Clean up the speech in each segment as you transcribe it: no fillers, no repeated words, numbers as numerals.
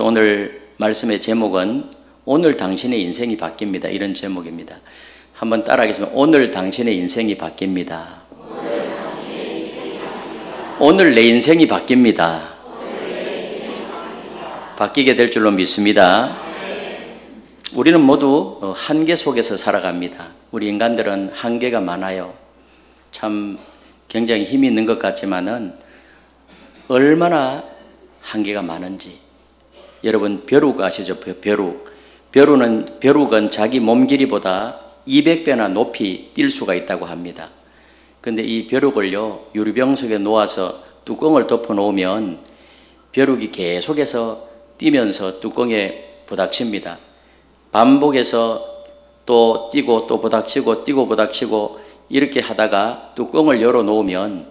오늘 말씀의 제목은 오늘 당신의 인생이 바뀝니다. 이런 제목입니다. 한번 따라하겠습니다. 오늘 당신의 인생이 바뀝니다. 오늘 내 인생이 바뀝니다. 바뀌게 될 줄로 믿습니다. 우리는 모두 한계 속에서 살아갑니다. 우리 인간들은 한계가 많아요. 참 굉장히 힘이 있는 것 같지만은 얼마나 한계가 많은지. 여러분 벼룩 아시죠? 벼룩은 자기 몸 길이보다 200배나 높이 뛸 수가 있다고 합니다. 근데 이 벼룩을요 유리병석에 놓아서 뚜껑을 덮어 놓으면 벼룩이 계속해서 뛰면서 뚜껑에 부닥칩니다. 반복해서 또 뛰고 또 부닥치고 뛰고 부닥치고 이렇게 하다가 뚜껑을 열어 놓으면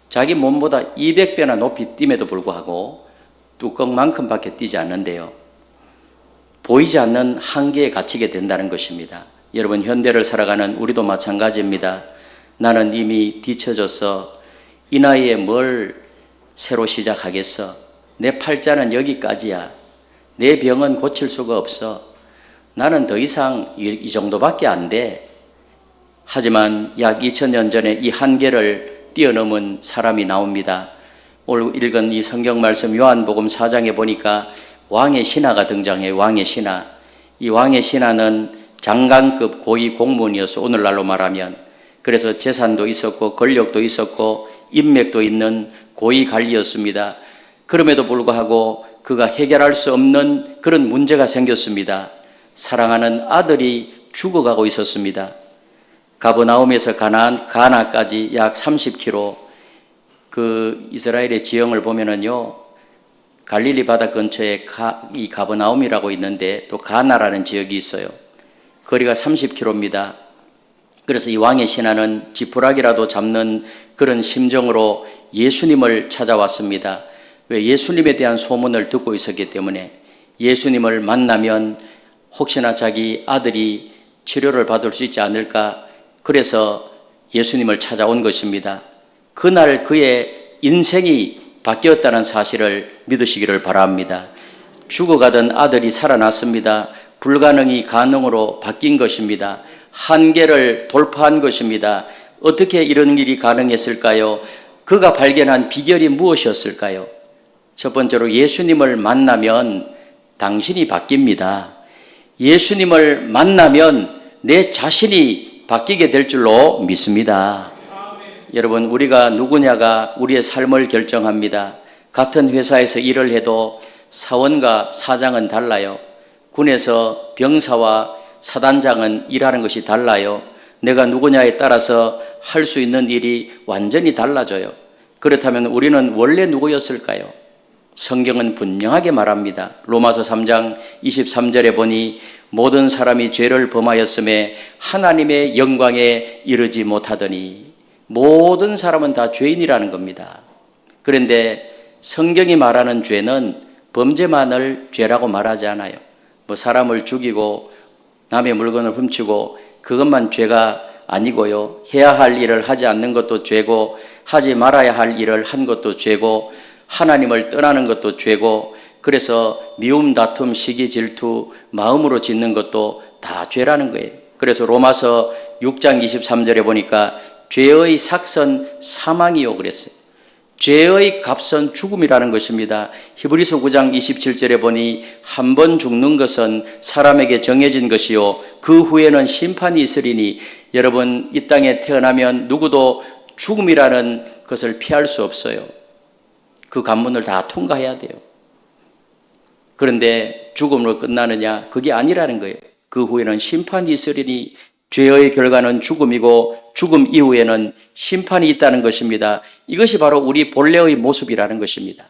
자기 몸보다 200배나 높이 뛴에도 불구하고 뚜껑만큼밖에 뛰지 않는데요. 보이지 않는 한계에 갇히게 된다는 것입니다. 여러분 현대를 살아가는 우리도 마찬가지입니다. 나는 이미 뒤처져서 이 나이에 뭘 새로 시작하겠어. 내 팔자는 여기까지야. 내 병은 고칠 수가 없어. 나는 더 이상 이 정도밖에 안 돼. 하지만 약 2000년 전에 이 한계를 뛰어넘은 사람이 나옵니다. 오늘 읽은 이 성경 말씀 요한복음 4장에 보니까 왕의 신하가 등장해요. 왕의 신하. 이 왕의 신하는 장관급 고위 공무원이었어. 오늘날로 말하면. 그래서 재산도 있었고 권력도 있었고 인맥도 있는 고위 관리였습니다. 그럼에도 불구하고 그가 해결할 수 없는 그런 문제가 생겼습니다. 사랑하는 아들이 죽어가고 있었습니다. 가버나움에서 가나까지 약 30km 그 이스라엘의 지형을 보면은요, 갈릴리 바다 근처에 이 가버나움이라고 있는데 또 가나라는 지역이 있어요. 거리가 30km입니다. 그래서 이 왕의 신하는 지푸라기라도 잡는 그런 심정으로 예수님을 찾아왔습니다. 왜? 예수님에 대한 소문을 듣고 있었기 때문에 예수님을 만나면 혹시나 자기 아들이 치료를 받을 수 있지 않을까, 그래서 예수님을 찾아온 것입니다. 그날 그의 인생이 바뀌었다는 사실을 믿으시기를 바랍니다. 죽어가던 아들이 살아났습니다. 불가능이 가능으로 바뀐 것입니다. 한계를 돌파한 것입니다. 어떻게 이런 일이 가능했을까요? 그가 발견한 비결이 무엇이었을까요? 첫 번째로 예수님을 만나면 당신이 바뀝니다. 예수님을 만나면 내 자신이 바뀌게 될 줄로 믿습니다. 여러분, 우리가 누구냐가 우리의 삶을 결정합니다. 같은 회사에서 일을 해도 사원과 사장은 달라요. 군에서 병사와 사단장은 일하는 것이 달라요. 내가 누구냐에 따라서 할 수 있는 일이 완전히 달라져요. 그렇다면 우리는 원래 누구였을까요? 성경은 분명하게 말합니다. 로마서 3장 23절에 보니 모든 사람이 죄를 범하였음에 하나님의 영광에 이르지 못하더니, 모든 사람은 다 죄인이라는 겁니다. 그런데 성경이 말하는 죄는 범죄만을 죄라고 말하지 않아요. 뭐 사람을 죽이고 남의 물건을 훔치고 그것만 죄가 아니고요. 해야 할 일을 하지 않는 것도 죄고, 하지 말아야 할 일을 한 것도 죄고, 하나님을 떠나는 것도 죄고, 그래서 미움, 다툼, 시기, 질투, 마음으로 짓는 것도 다 죄라는 거예요. 그래서 로마서 6장 23절에 보니까 죄의 삭선 사망이요 그랬어요. 죄의 값은 죽음이라는 것입니다. 히브리서 9장 27절에 보니 한 번 죽는 것은 사람에게 정해진 것이요 그 후에는 심판이 있으리니, 여러분 이 땅에 태어나면 누구도 죽음이라는 것을 피할 수 없어요. 그 관문을 다 통과해야 돼요. 그런데 죽음으로 끝나느냐? 그게 아니라는 거예요. 그 후에는 심판이 있으리니, 죄의 결과는 죽음이고 죽음 이후에는 심판이 있다는 것입니다. 이것이 바로 우리 본래의 모습이라는 것입니다.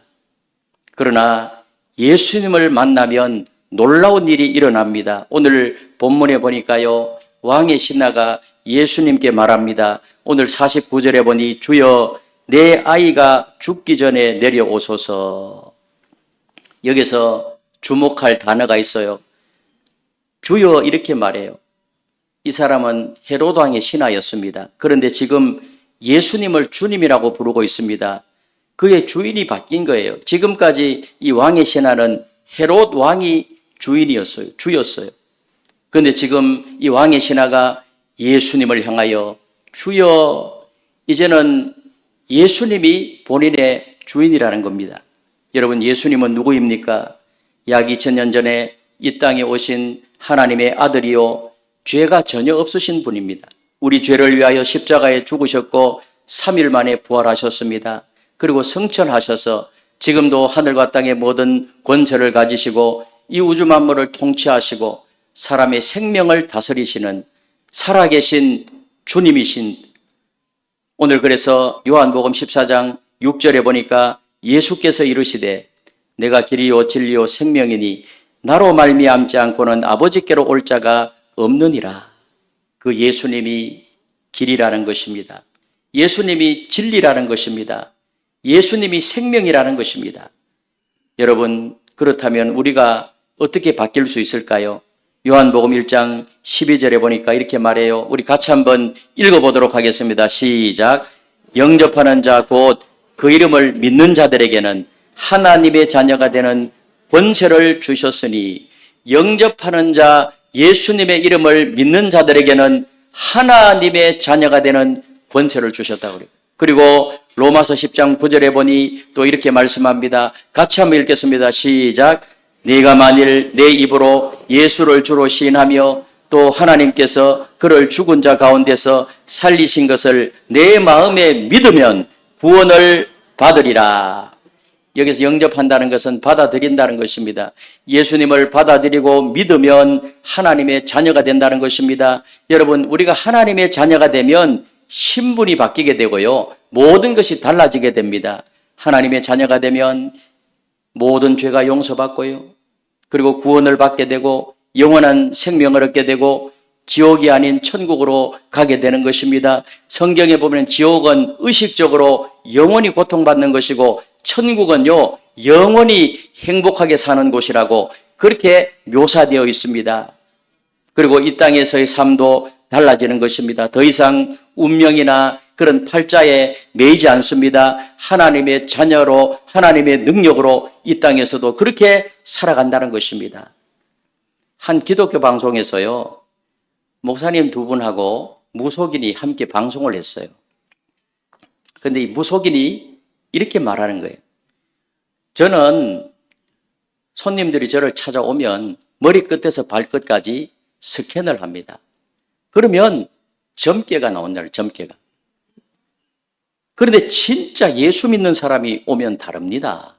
그러나 예수님을 만나면 놀라운 일이 일어납니다. 오늘 본문에 보니까요, 왕의 신하가 예수님께 말합니다. 오늘 49절에 보니 주여 내 아이가 죽기 전에 내려오소서. 여기서 주목할 단어가 있어요. 주여 이렇게 말해요. 이 사람은 헤로드 왕의 신하였습니다. 그런데 지금 예수님을 주님이라고 부르고 있습니다. 그의 주인이 바뀐 거예요. 지금까지 이 왕의 신하는 헤롯 왕이 주였어요. 그런데 지금 이 왕의 신하가 예수님을 향하여 주여, 이제는 예수님이 본인의 주인이라는 겁니다. 여러분, 예수님은 누구입니까? 약 2000년 전에 이 땅에 오신 하나님의 아들이요, 죄가 전혀 없으신 분입니다. 우리 죄를 위하여 십자가에 죽으셨고 3일 만에 부활하셨습니다. 그리고 성천하셔서 지금도 하늘과 땅의 모든 권세를 가지시고 이 우주 만물을 통치하시고 사람의 생명을 다스리시는 살아계신 주님이신, 오늘 그래서 요한복음 14장 6절에 보니까 예수께서 이르시되 내가 길이요 진리요 생명이니 나로 말미암지 않고는 아버지께로 올 자가 없느니라. 그 예수님이 길이라는 것입니다. 예수님이 진리라는 것입니다. 예수님이 생명이라는 것입니다. 여러분, 그렇다면 우리가 어떻게 바뀔 수 있을까요? 요한복음 1장 12절에 보니까 이렇게 말해요. 우리 같이 한번 읽어보도록 하겠습니다. 시작. 영접하는 자 곧 그 이름을 믿는 자들에게는 하나님의 자녀가 되는 권세를 주셨으니, 영접하는 자, 예수님의 이름을 믿는 자들에게는 하나님의 자녀가 되는 권세를 주셨다고 그래요. 그리고 로마서 10장 9절에 보니 또 이렇게 말씀합니다. 같이 한번 읽겠습니다. 시작. 네가 만일 내 입으로 예수를 주로 시인하며 또 하나님께서 그를 죽은 자 가운데서 살리신 것을 내 마음에 믿으면 구원을 받으리라. 여기서 영접한다는 것은 받아들인다는 것입니다. 예수님을 받아들이고 믿으면 하나님의 자녀가 된다는 것입니다. 여러분, 우리가 하나님의 자녀가 되면 신분이 바뀌게 되고요, 모든 것이 달라지게 됩니다. 하나님의 자녀가 되면 모든 죄가 용서받고요, 그리고 구원을 받게 되고 영원한 생명을 얻게 되고 지옥이 아닌 천국으로 가게 되는 것입니다. 성경에 보면 지옥은 의식적으로 영원히 고통받는 것이고 천국은요, 영원히 행복하게 사는 곳이라고 그렇게 묘사되어 있습니다. 그리고 이 땅에서의 삶도 달라지는 것입니다. 더 이상 운명이나 그런 팔자에 매이지 않습니다. 하나님의 자녀로, 하나님의 능력으로 이 땅에서도 그렇게 살아간다는 것입니다. 한 기독교 방송에서요, 목사님 두 분하고 무속인이 함께 방송을 했어요. 그런데 이 무속인이 이렇게 말하는 거예요. 저는 손님들이 저를 찾아오면 머리끝에서 발끝까지 스캔을 합니다. 그러면 점괘가 나온다는, 점괘가. 그런데 진짜 예수 믿는 사람이 오면 다릅니다.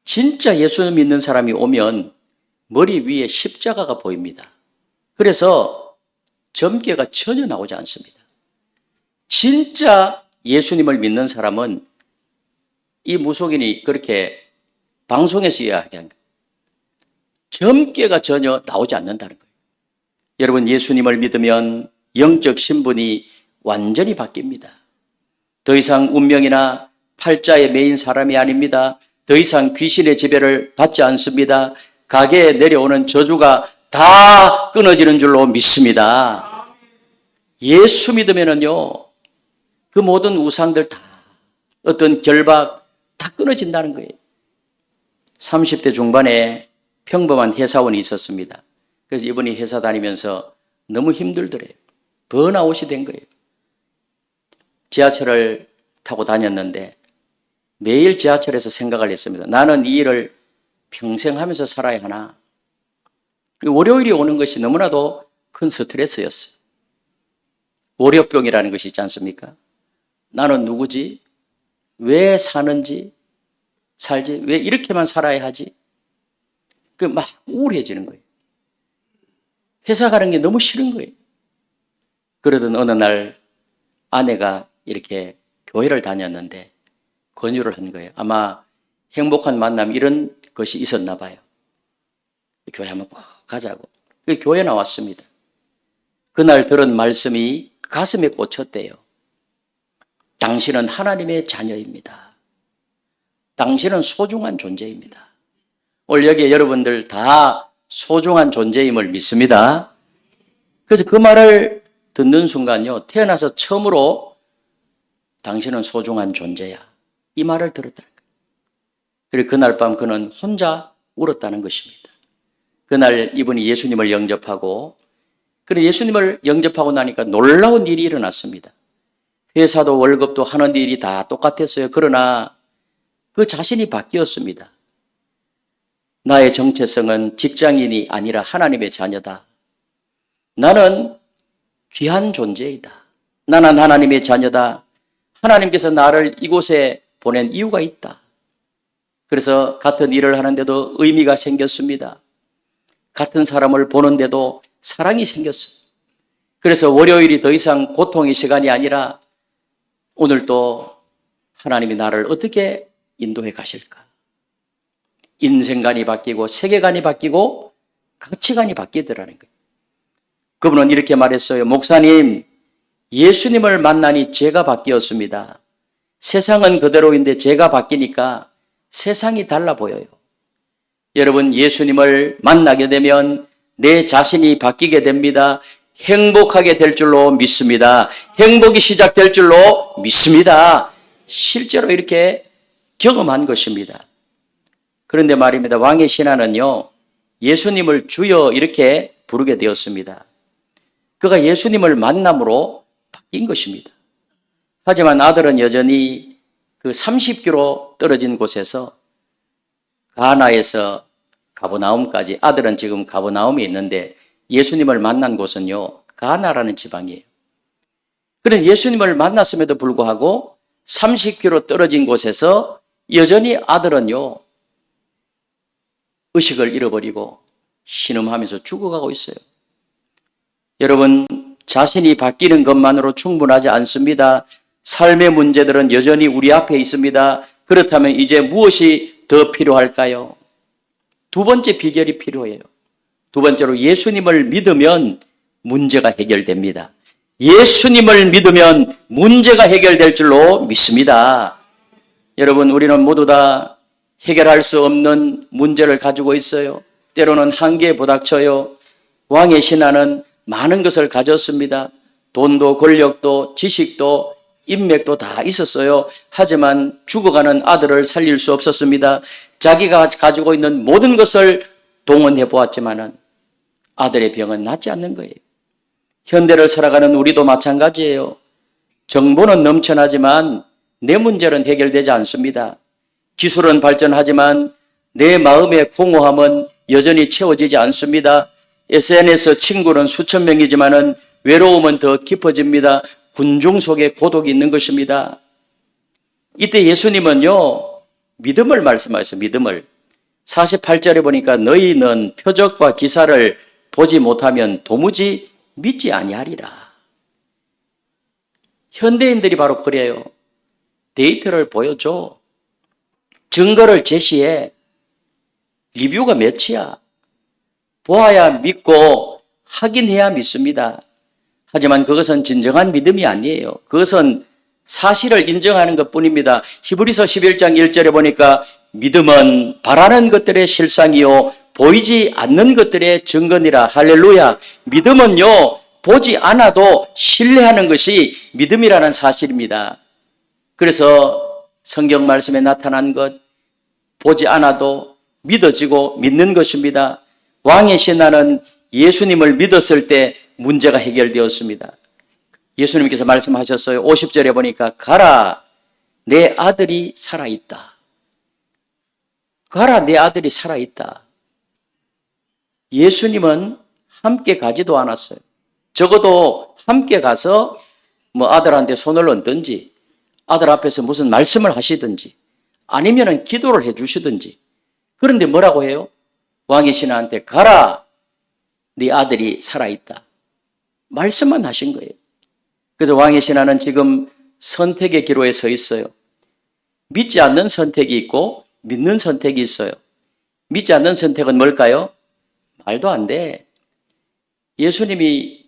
진짜 예수 믿는 사람이 오면 머리 위에 십자가가 보입니다. 그래서 점괘가 전혀 나오지 않습니다. 진짜 예수님을 믿는 사람은 이 무속인이 그렇게 방송에서 이야기한 거예요. 점괘가 전혀 나오지 않는다는 거예요. 여러분, 예수님을 믿으면 영적 신분이 완전히 바뀝니다. 더 이상 운명이나 팔자에 매인 사람이 아닙니다. 더 이상 귀신의 지배를 받지 않습니다. 가게에 내려오는 저주가 다 끊어지는 줄로 믿습니다. 예수 믿으면은요, 그 모든 우상들 다, 어떤 결박 다 끊어진다는 거예요. 30대 중반에 평범한 회사원이 있었습니다. 그래서 이분이 회사 다니면서 너무 힘들더래요. 번아웃이 된 거예요. 지하철을 타고 다녔는데 매일 지하철에서 생각을 했습니다. 나는 이 일을 평생 하면서 살아야 하나? 월요일이 오는 것이 너무나도 큰 스트레스였어요. 월요병이라는 것이 있지 않습니까? 나는 누구지? 왜 사는지? 살지? 왜 이렇게만 살아야 하지? 막 우울해지는 거예요. 회사 가는 게 너무 싫은 거예요. 그러던 어느 날 아내가 이렇게 교회를 다녔는데 권유를 한 거예요. 아마 행복한 만남 이런 것이 있었나 봐요. 교회 한번 꼭 가자고. 교회 나왔습니다. 그날 들은 말씀이 가슴에 꽂혔대요. 당신은 하나님의 자녀입니다. 당신은 소중한 존재입니다. 오늘 여기에 여러분들 다 소중한 존재임을 믿습니다. 그래서 그 말을 듣는 순간요, 태어나서 처음으로 당신은 소중한 존재야, 이 말을 들었다는 거예요. 그리고 그날 밤 그는 혼자 울었다는 것입니다. 그날 이분이 예수님을 영접하고, 그래 예수님을 영접하고 나니까 놀라운 일이 일어났습니다. 회사도 월급도 하는 일이 다 똑같았어요. 그러나 그 자신이 바뀌었습니다. 나의 정체성은 직장인이 아니라 하나님의 자녀다. 나는 귀한 존재이다. 나는 하나님의 자녀다. 하나님께서 나를 이곳에 보낸 이유가 있다. 그래서 같은 일을 하는데도 의미가 생겼습니다. 같은 사람을 보는데도 사랑이 생겼어요. 그래서 월요일이 더 이상 고통의 시간이 아니라 오늘 또 하나님이 나를 어떻게 인도해 가실까? 인생관이 바뀌고 세계관이 바뀌고 가치관이 바뀌더라는 거예요. 그분은 이렇게 말했어요. 목사님, 예수님을 만나니 제가 바뀌었습니다. 세상은 그대로인데 제가 바뀌니까 세상이 달라 보여요. 여러분, 예수님을 만나게 되면 내 자신이 바뀌게 됩니다. 행복하게 될 줄로 믿습니다. 행복이 시작될 줄로 믿습니다. 실제로 이렇게 경험한 것입니다. 그런데 말입니다. 왕의 신하는요, 예수님을 주여 이렇게 부르게 되었습니다. 그가 예수님을 만남으로 바뀐 것입니다. 하지만 아들은 여전히 그 30km 떨어진 곳에서 가나에서 가버나움까지, 아들은 지금 가버나움에 있는데 예수님을 만난 곳은요, 가나라는 지방이에요. 그런데 예수님을 만났음에도 불구하고 30km 떨어진 곳에서 여전히 아들은요, 의식을 잃어버리고 신음하면서 죽어가고 있어요. 여러분, 자신이 바뀌는 것만으로 충분하지 않습니다. 삶의 문제들은 여전히 우리 앞에 있습니다. 그렇다면 이제 무엇이 더 필요할까요? 두 번째 비결이 필요해요. 두 번째로 예수님을 믿으면 문제가 해결됩니다. 예수님을 믿으면 문제가 해결될 줄로 믿습니다. 여러분, 우리는 모두 다 해결할 수 없는 문제를 가지고 있어요. 때로는 한계에 부닥쳐요. 왕의 신하는 많은 것을 가졌습니다. 돈도 권력도 지식도 인맥도 다 있었어요. 하지만 죽어가는 아들을 살릴 수 없었습니다. 자기가 가지고 있는 모든 것을 동원해 보았지만은 아들의 병은 낫지 않는 거예요. 현대를 살아가는 우리도 마찬가지예요. 정보는 넘쳐나지만 내 문제는 해결되지 않습니다. 기술은 발전하지만 내 마음의 공허함은 여전히 채워지지 않습니다. SNS 친구는 수천 명이지만은 외로움은 더 깊어집니다. 군중 속에 고독이 있는 것입니다. 이때 예수님은요, 믿음을 말씀하셨어요. 믿음을. 48절에 보니까 너희는 표적과 기사를 보지 못하면 도무지 믿지 아니하리라. 현대인들이 바로 그래요. 데이터를 보여줘. 증거를 제시해. 리뷰가 몇이야. 보아야 믿고 확인해야 믿습니다. 하지만 그것은 진정한 믿음이 아니에요. 그것은 사실을 인정하는 것뿐입니다. 히브리서 11장 1절에 보니까 믿음은 바라는 것들의 실상이요 보이지 않는 것들의 증거니라. 할렐루야. 믿음은요 보지 않아도 신뢰하는 것이 믿음이라는 사실입니다. 그래서 성경 말씀에 나타난 것, 보지 않아도 믿어지고 믿는 것입니다. 왕의 신하는 예수님을 믿었을 때 문제가 해결되었습니다. 예수님께서 말씀하셨어요. 50절에 보니까 가라, 내 아들이 살아있다. 가라, 내 아들이 살아있다. 예수님은 함께 가지도 않았어요. 적어도 함께 가서 아들한테 손을 얹든지 아들 앞에서 무슨 말씀을 하시든지 아니면은 기도를 해 주시든지. 그런데 뭐라고 해요? 왕의 신하한테 가라, 네 아들이 살아있다. 말씀만 하신 거예요. 그래서 왕의 신하는 지금 선택의 기로에 서 있어요. 믿지 않는 선택이 있고 믿는 선택이 있어요. 믿지 않는 선택은 뭘까요? 말도 안 돼. 예수님이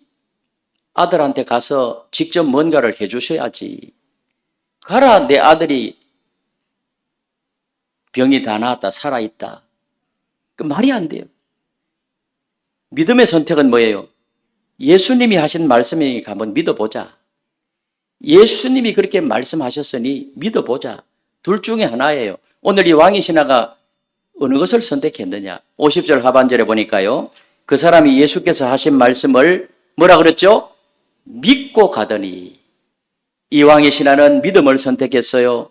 아들한테 가서 직접 뭔가를 해주셔야지. 가라, 내 아들이 병이 다 나았다, 살아있다. 그 말이 안 돼요. 믿음의 선택은 뭐예요? 예수님이 하신 말씀이니까 한번 믿어보자. 예수님이 그렇게 말씀하셨으니 믿어보자. 둘 중에 하나예요. 오늘 이 왕의 신하가 어느 것을 선택했느냐? 50절 하반절에 보니까요. 그 사람이 예수께서 하신 말씀을 뭐라 그랬죠? 믿고 가더니. 이왕의 신하는 믿음을 선택했어요.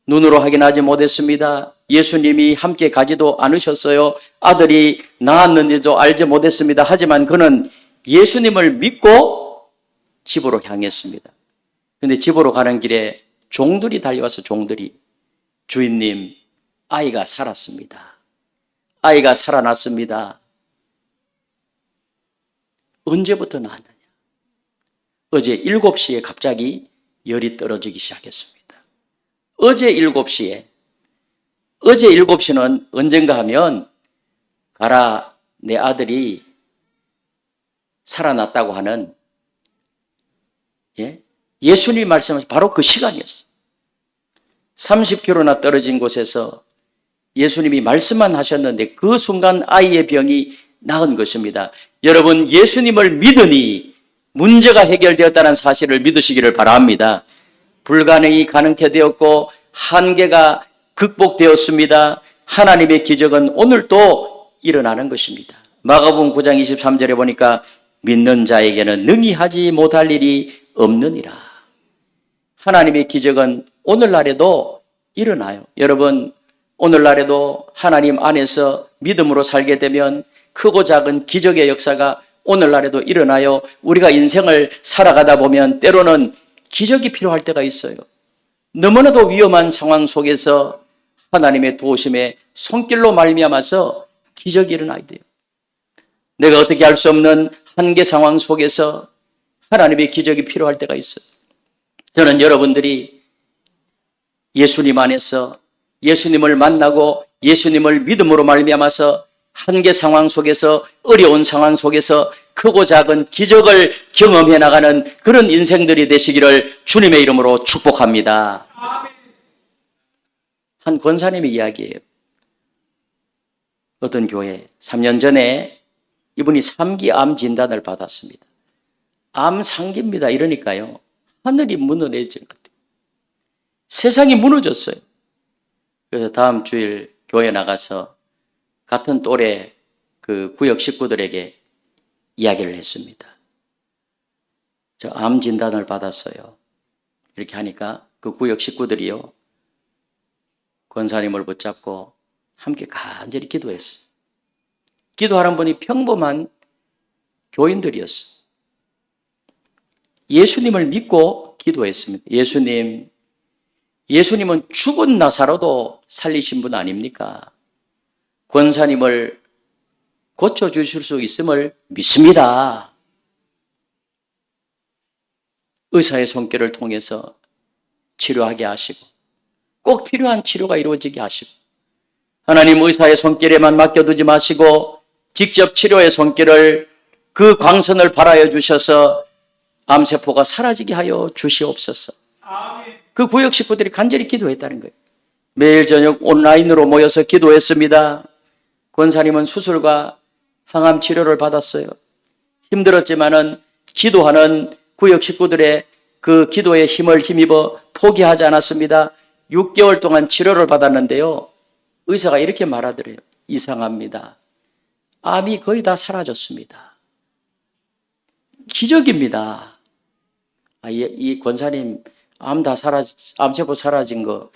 눈으로 확인하지 못했습니다. 예수님이 함께 가지도 않으셨어요. 아들이 낳았는지도 알지 못했습니다. 하지만 그는 예수님을 믿고 집으로 향했습니다. 근데 집으로 가는 길에 종들이 달려와서 종들이 주인님, 아이가 살았습니다. 아이가 살아났습니다. 언제부터 낳았느냐? 어제 7시에 갑자기 열이 떨어지기 시작했습니다. 어제 7시는 언젠가 하면 가라 내 아들이 살아났다고 하는 예수님이 말씀하신 바로 그 시간이었어요. 30km나 떨어진 곳에서 예수님이 말씀만 하셨는데 그 순간 아이의 병이 나은 것입니다. 여러분, 예수님을 믿으니 문제가 해결되었다는 사실을 믿으시기를 바랍니다. 불가능이 가능케 되었고 한계가 극복되었습니다. 하나님의 기적은 오늘도 일어나는 것입니다. 마가복음 9장 23절에 보니까 믿는 자에게는 능히 하지 못할 일이 없느니라. 하나님의 기적은 오늘날에도 일어나요. 여러분, 오늘날에도 하나님 안에서 믿음으로 살게 되면 크고 작은 기적의 역사가 오늘날에도 일어나요. 우리가 인생을 살아가다 보면 때로는 기적이 필요할 때가 있어요. 너무나도 위험한 상황 속에서 하나님의 도우심에 손길로 말미암아서 기적이 일어나야 돼요. 내가 어떻게 할 수 없는 한계 상황 속에서 하나님의 기적이 필요할 때가 있어요. 저는 여러분들이 예수님 안에서 예수님을 만나고 예수님을 믿음으로 말미암아서 한계 상황 속에서 어려운 상황 속에서 크고 작은 기적을 경험해 나가는 그런 인생들이 되시기를 주님의 이름으로 축복합니다. 한 권사님의 이야기예요. 어떤 교회 3년 전에 이분이 3기 암 진단을 받았습니다. 암 3기입니다. 이러니까요. 하늘이 무너내질 것 같아요. 세상이 무너졌어요. 그래서 다음 주일 교회 나가서 같은 또래 그 구역 식구들에게 이야기를 했습니다. 저 암 진단을 받았어요. 이렇게 하니까 그 구역 식구들이요. 권사님을 붙잡고 함께 간절히 기도했어요. 기도하는 분이 평범한 교인들이었어요. 예수님을 믿고 기도했습니다. 예수님은 죽은 나사로도 살리신 분 아닙니까? 권사님을 고쳐주실 수 있음을 믿습니다. 의사의 손길을 통해서 치료하게 하시고 꼭 필요한 치료가 이루어지게 하시고 하나님 의사의 손길에만 맡겨두지 마시고 직접 치료의 손길을 그 광선을 발하여 주셔서 암세포가 사라지게 하여 주시옵소서. 그 구역 식구들이 간절히 기도했다는 거예요. 매일 저녁 온라인으로 모여서 기도했습니다. 권사님은 수술과 항암 치료를 받았어요. 힘들었지만은 기도하는 구역 식구들의 그 기도의 힘을 힘입어 포기하지 않았습니다. 6개월 동안 치료를 받았는데요. 의사가 이렇게 말하더래요. 이상합니다. 암이 거의 다 사라졌습니다. 기적입니다. 이 권사님 암세포 사라진 거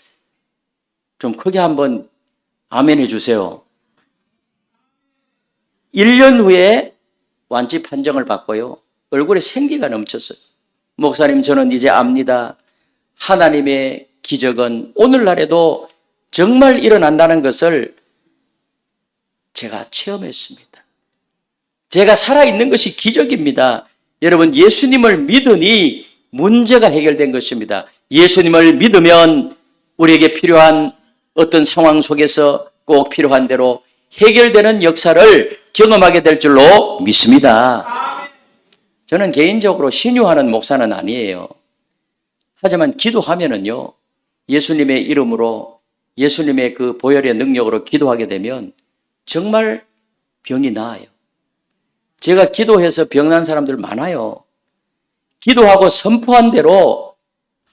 좀 크게 한번 아멘해 주세요. 1년 후에 완치 판정을 받고요. 얼굴에 생기가 넘쳤어요. 목사님, 저는 이제 압니다. 하나님의 기적은 오늘날에도 정말 일어난다는 것을 제가 체험했습니다. 제가 살아있는 것이 기적입니다. 여러분, 예수님을 믿으니 문제가 해결된 것입니다. 예수님을 믿으면 우리에게 필요한 어떤 상황 속에서 꼭 필요한 대로 해결되는 역사를 경험하게 될 줄로 믿습니다. 저는 개인적으로 신유하는 목사는 아니에요. 하지만 기도하면은요, 예수님의 이름으로 예수님의 그 보혈의 능력으로 기도하게 되면 정말 병이 나아요. 제가 기도해서 병난 사람들 많아요. 기도하고 선포한 대로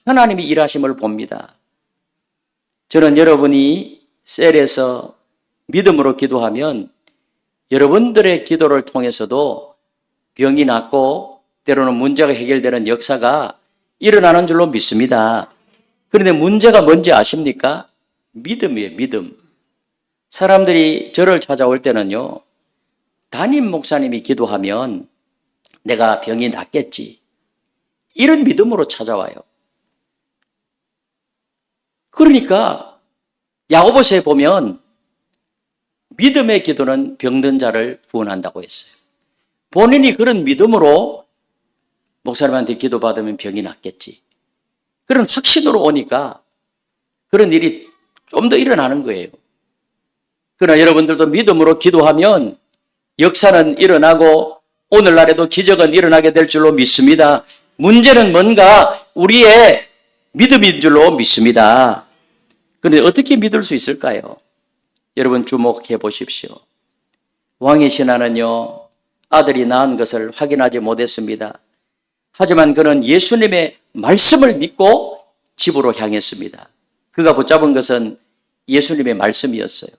하나님이 일하심을 봅니다. 저는 여러분이 셀에서 믿음으로 기도하면 여러분들의 기도를 통해서도 병이 낫고 때로는 문제가 해결되는 역사가 일어나는 줄로 믿습니다. 그런데 문제가 뭔지 아십니까? 믿음이에요, 믿음. 사람들이 저를 찾아올 때는요, 담임 목사님이 기도하면 내가 병이 낫겠지, 이런 믿음으로 찾아와요. 그러니까 야고보서에 보면 믿음의 기도는 병든 자를 구원한다고 했어요. 본인이 그런 믿음으로 목사님한테 기도받으면 병이 낫겠지, 그런 확신으로 오니까 그런 일이 좀 더 일어나는 거예요. 그러나 여러분들도 믿음으로 기도하면 역사는 일어나고 오늘날에도 기적은 일어나게 될 줄로 믿습니다. 문제는 뭔가 우리의 믿음인 줄로 믿습니다. 그런데 어떻게 믿을 수 있을까요? 여러분 주목해 보십시오. 왕의 신하는요, 아들이 낳은 것을 확인하지 못했습니다. 하지만 그는 예수님의 말씀을 믿고 집으로 향했습니다. 그가 붙잡은 것은 예수님의 말씀이었어요.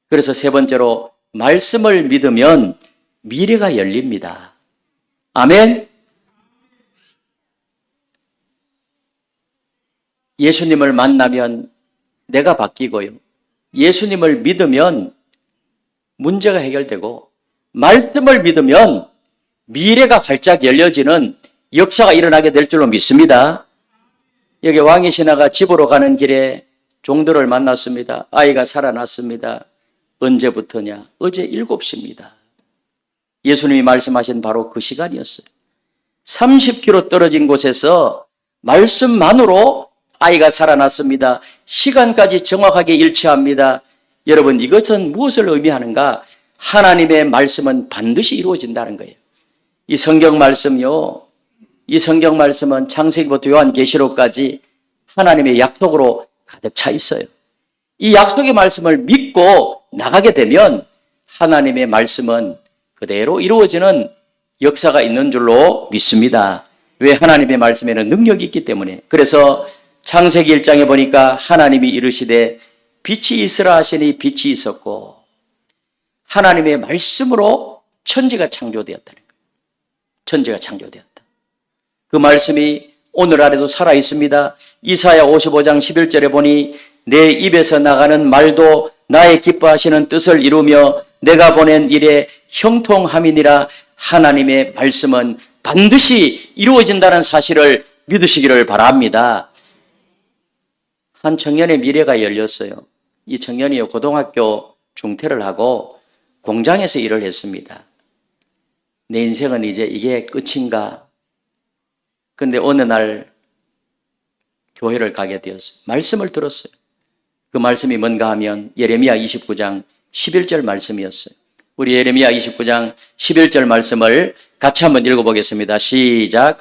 그래서 세 번째로, 말씀을 믿으면 미래가 열립니다. 아멘. 예수님을 만나면 내가 바뀌고요, 예수님을 믿으면 문제가 해결되고, 말씀을 믿으면 미래가 활짝 열려지는 역사가 일어나게 될 줄로 믿습니다. 여기 왕의 신하가 집으로 가는 길에 종들을 만났습니다. 아이가 살아났습니다. 언제부터냐? 어제 7시입니다. 예수님이 말씀하신 바로 그 시간이었어요. 30km 떨어진 곳에서 말씀만으로 아이가 살아났습니다. 시간까지 정확하게 일치합니다. 여러분, 이것은 무엇을 의미하는가? 하나님의 말씀은 반드시 이루어진다는 거예요. 이 성경 말씀요, 이 성경 말씀은 창세기부터 요한계시록까지 하나님의 약속으로 가득 차 있어요. 이 약속의 말씀을 믿고 나가게 되면 하나님의 말씀은 그대로 이루어지는 역사가 있는 줄로 믿습니다. 왜? 하나님의 말씀에는 능력이 있기 때문에. 그래서 창세기 1장에 보니까 하나님이 이르시되 빛이 있으라 하시니 빛이 있었고, 하나님의 말씀으로 천지가 창조되었다는 거예요. 천지가 창조되었다. 그 말씀이 오늘 안에도 살아 있습니다. 이사야 55장 11절에 보니 내 입에서 나가는 말도 나의 기뻐하시는 뜻을 이루며 내가 보낸 일에 형통함이니라. 하나님의 말씀은 반드시 이루어진다는 사실을 믿으시기를 바랍니다. 한 청년의 미래가 열렸어요. 이 청년이 고등학교 중퇴를 하고 공장에서 일을 했습니다. 내 인생은 이제 이게 끝인가? 그런데 어느 날 교회를 가게 되었어요. 말씀을 들었어요. 그 말씀이 뭔가 하면 예레미야 29장 11절 말씀이었어요. 우리 예레미야 29장 11절 말씀을 같이 한번 읽어보겠습니다. 시작.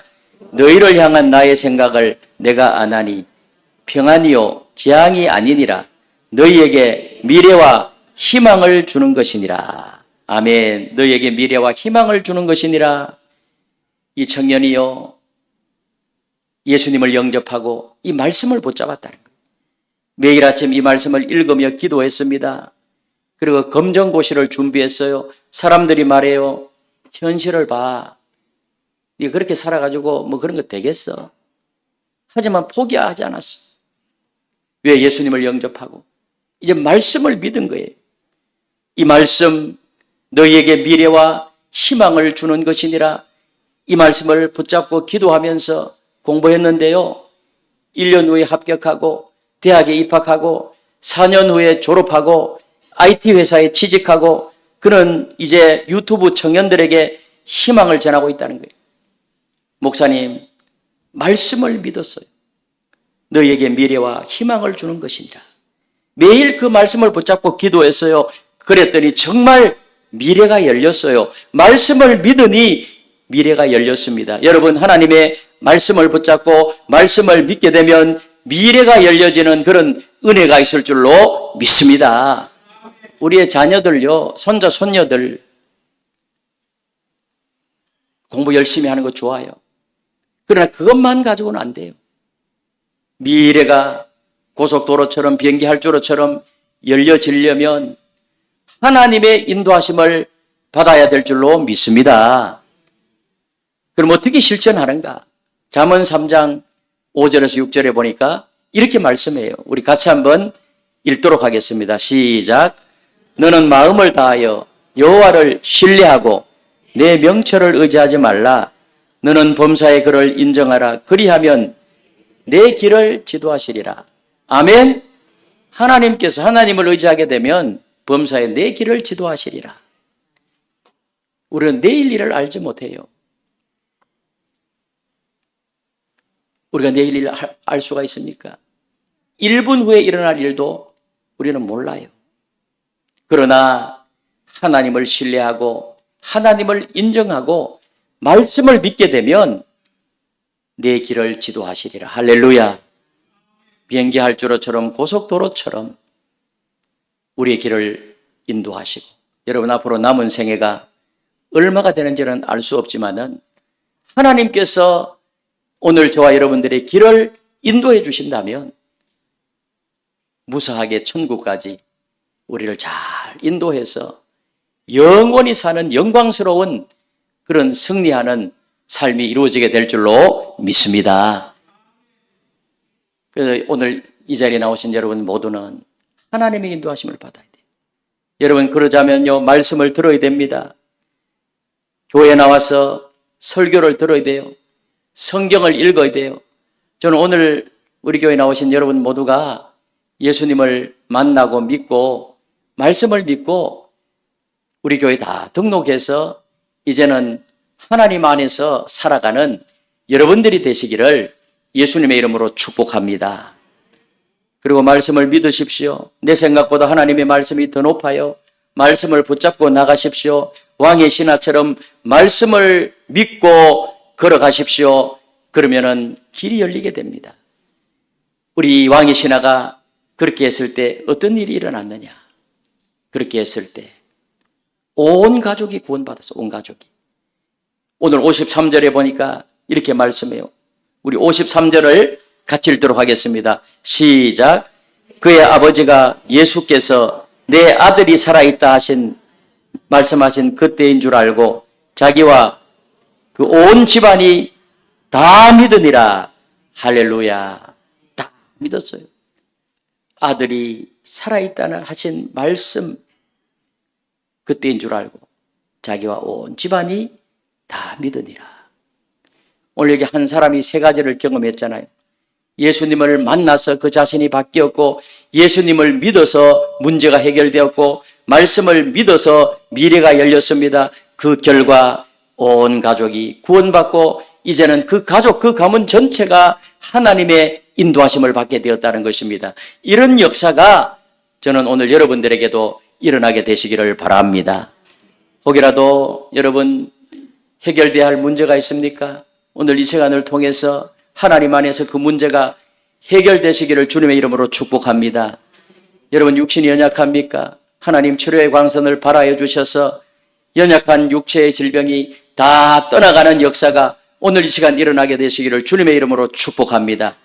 너희를 향한 나의 생각을 내가 아나니 평안이요 재앙이 아니니라. 너희에게 미래와 희망을 주는 것이니라. 아멘. 너희에게 미래와 희망을 주는 것이니라. 이 청년이요, 예수님을 영접하고 이 말씀을 붙잡았다는 거예요. 매일 아침 이 말씀을 읽으며 기도했습니다. 그리고 검정고시를 준비했어요. 사람들이 말해요. 현실을 봐. 네가 그렇게 살아가지고 뭐 그런 거 되겠어. 하지만 포기하지 않았어. 왜? 예수님을 영접하고 이제 말씀을 믿은 거예요. 이 말씀, 너희에게 미래와 희망을 주는 것이니라. 이 말씀을 붙잡고 기도하면서 공부했는데요, 1년 후에 합격하고 대학에 입학하고 4년 후에 졸업하고 IT 회사에 취직하고, 그는 이제 유튜브 청년들에게 희망을 전하고 있다는 거예요. 목사님, 말씀을 믿었어요. 너희에게 미래와 희망을 주는 것이니라. 매일 그 말씀을 붙잡고 기도했어요. 그랬더니 정말 미래가 열렸어요. 말씀을 믿으니 미래가 열렸습니다. 여러분, 하나님의 말씀을 붙잡고 말씀을 믿게 되면 미래가 열려지는 그런 은혜가 있을 줄로 믿습니다. 우리의 자녀들요, 손자, 손녀들 공부 열심히 하는 거 좋아요. 그러나 그것만 가지고는 안 돼요. 미래가 고속도로처럼 비행기 할주로처럼 열려지려면 하나님의 인도하심을 받아야 될 줄로 믿습니다. 그럼 어떻게 실천하는가? 잠언 3장 5절에서 6절에 보니까 이렇게 말씀해요. 우리 같이 한번 읽도록 하겠습니다. 시작. 너는 마음을 다하여 여호와를 신뢰하고 내 명철을 의지하지 말라. 너는 범사의 그를 인정하라. 그리하면 내 길을 지도하시리라. 아멘. 하나님께서 하나님을 의지하게 되면 범사의 내 길을 지도하시리라. 우리는 내일 일을 알지 못해요. 우리가 내일 일을 알 수가 있습니까? 1분 후에 일어날 일도 우리는 몰라요. 그러나 하나님을 신뢰하고 하나님을 인정하고 말씀을 믿게 되면 내 길을 지도하시리라. 할렐루야. 비행기 할주로처럼 고속도로처럼 우리의 길을 인도하시고, 여러분 앞으로 남은 생애가 얼마가 되는지는 알 수 없지만은 하나님께서 오늘 저와 여러분들의 길을 인도해 주신다면 무사하게 천국까지 우리를 잘 인도해서 영원히 사는 영광스러운 그런 승리하는 삶이 이루어지게 될 줄로 믿습니다. 그래서 오늘 이 자리에 나오신 여러분 모두는 하나님의 인도하심을 받아야 돼요. 여러분 그러자면요, 말씀을 들어야 됩니다. 교회에 나와서 설교를 들어야 돼요. 성경을 읽어야 돼요. 저는 오늘 우리 교회에 나오신 여러분 모두가 예수님을 만나고 믿고 말씀을 믿고 우리 교회 다 등록해서 이제는 하나님 안에서 살아가는 여러분들이 되시기를 예수님의 이름으로 축복합니다. 그리고 말씀을 믿으십시오. 내 생각보다 하나님의 말씀이 더 높아요. 말씀을 붙잡고 나가십시오. 왕의 신하처럼 말씀을 믿고 걸어가십시오. 그러면은 길이 열리게 됩니다. 우리 왕의 신하가 그렇게 했을 때 어떤 일이 일어났느냐? 그렇게 했을 때 온 가족이 구원받았어. 온 가족이. 오늘 53절에 보니까 이렇게 말씀해요. 우리 53절을 같이 읽도록 하겠습니다. 시작. 그의 아버지가 예수께서 내 아들이 살아있다 말씀하신 그때인 줄 알고 자기와 그 온 집안이 다 믿으니라. 할렐루야. 다 믿었어요. 아들이 살아있다는 하신 말씀 그때인 줄 알고 자기와 온 집안이 다 믿으니라. 오늘 여기 한 사람이 세 가지를 경험했잖아요. 예수님을 만나서 그 자신이 바뀌었고, 예수님을 믿어서 문제가 해결되었고, 말씀을 믿어서 미래가 열렸습니다. 그 결과 온 가족이 구원받고 이제는 그 가족, 그 가문 전체가 하나님의 인도하심을 받게 되었다는 것입니다. 이런 역사가 저는 오늘 여러분들에게도 일어나게 되시기를 바랍니다. 혹이라도 여러분 해결돼야 할 문제가 있습니까? 오늘 이 시간을 통해서 하나님 안에서 그 문제가 해결되시기를 주님의 이름으로 축복합니다. 여러분 육신이 연약합니까? 하나님 치료의 광선을 발하여 주셔서 연약한 육체의 질병이 다 떠나가는 역사가 오늘 이 시간 일어나게 되시기를 주님의 이름으로 축복합니다.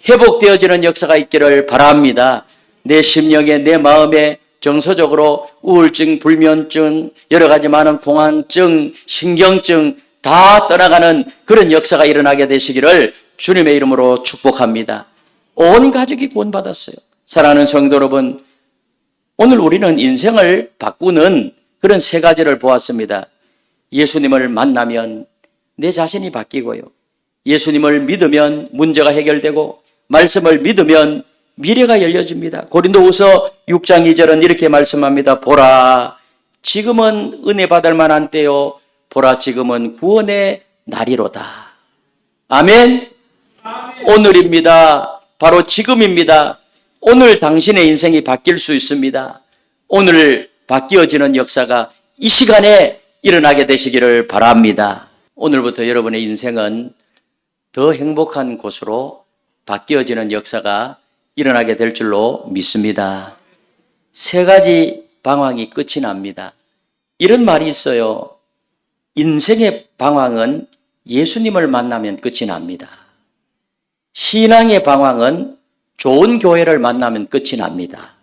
회복되어지는 역사가 있기를 바랍니다. 내 심령에, 내 마음에 정서적으로 우울증, 불면증, 여러 가지 많은 공황증, 신경증 다 떠나가는 그런 역사가 일어나게 되시기를 주님의 이름으로 축복합니다. 온 가족이 구원받았어요. 사랑하는 성도 여러분, 오늘 우리는 인생을 바꾸는 그런 세 가지를 보았습니다. 예수님을 만나면 내 자신이 바뀌고요. 예수님을 믿으면 문제가 해결되고, 말씀을 믿으면 미래가 열려집니다. 고린도후서 6장 2절은 이렇게 말씀합니다. 보라, 지금은 은혜 받을 만한 때요. 보라, 지금은 구원의 날이로다. 아멘. 오늘입니다. 바로 지금입니다. 오늘 당신의 인생이 바뀔 수 있습니다. 오늘 바뀌어지는 역사가 이 시간에 일어나게 되시기를 바랍니다. 오늘부터 여러분의 인생은 더 행복한 곳으로 바뀌어지는 역사가 일어나게 될 줄로 믿습니다. 세 가지 방황이 끝이 납니다. 이런 말이 있어요. 인생의 방황은 예수님을 만나면 끝이 납니다. 신앙의 방황은 좋은 교회를 만나면 끝이 납니다.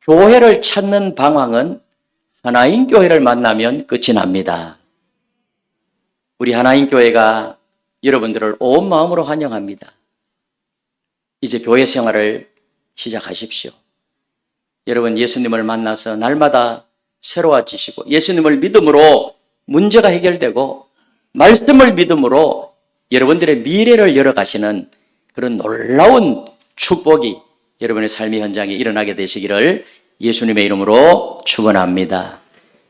교회를 찾는 방황은 하나인 교회를 만나면 끝이 납니다. 우리 하나인 교회가 여러분들을 온 마음으로 환영합니다. 이제 교회 생활을 시작하십시오. 여러분 예수님을 만나서 날마다 새로워지시고 예수님을 믿음으로 문제가 해결되고 말씀을 믿음으로 여러분들의 미래를 열어가시는 그런 놀라운 축복이 여러분의 삶의 현장에 일어나게 되시기를 예수님의 이름으로 축원합니다.